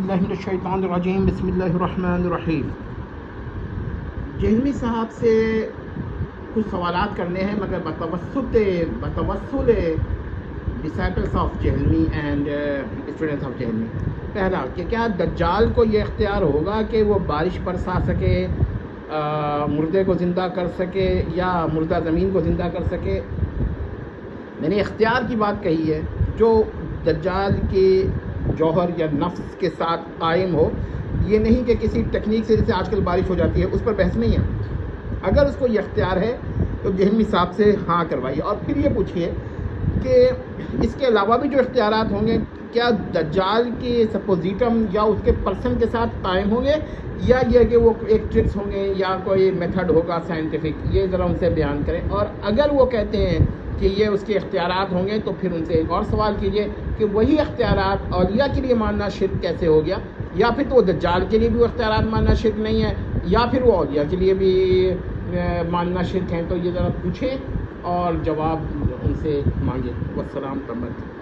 باللہ من الشیطان الرجیم بسم اللہ الرحمن الرحیم۔ جہلمی صاحب سے کچھ سوالات کرنے ہیں مگر بتوسل disciples of Jhelumi and students of Jhelumi. پہلا کہ کیا دجال کو یہ اختیار ہوگا کہ وہ بارش برسا سکے، مردے کو زندہ کر سکے یا مردہ زمین کو زندہ کر سکے؟ میں نے اختیار کی بات کہی ہے، جو دجال کے جوہر یا نفس کے ساتھ قائم ہو، یہ نہیں کہ کسی ٹیکنیک سے جیسے آج کل بارش ہو جاتی ہے، اس پر بحث نہیں ہے۔ اگر اس کو یہ اختیار ہے تو جہلمی صاحب سے ہاں کروائیے، اور پھر یہ پوچھیے کہ اس کے علاوہ بھی جو اختیارات ہوں گے کیا دجال کے سپوزیٹم یا اس کے پرسن کے ساتھ قائم ہوں گے، یا یہ کہ وہ ایک ٹرکس ہوں گے یا کوئی میتھڈ ہوگا سائنٹیفک؟ یہ ذرا ان سے بیان کریں۔ اور اگر وہ کہتے ہیں کہ یہ اس کے اختیارات ہوں گے تو پھر ان سے ایک اور سوال کیجئے کہ وہی اختیارات اولیاء کے لیے ماننا شرک کیسے ہو گیا، یا پھر تو وہ دجال کے لیے بھی وہ اختیارات ماننا شرک نہیں ہے، یا پھر وہ اولیاء کے لیے بھی ماننا شرک ہیں؟ تو یہ ذرا پوچھیں اور جواب ان سے مانگیں۔ والسلام علیکم۔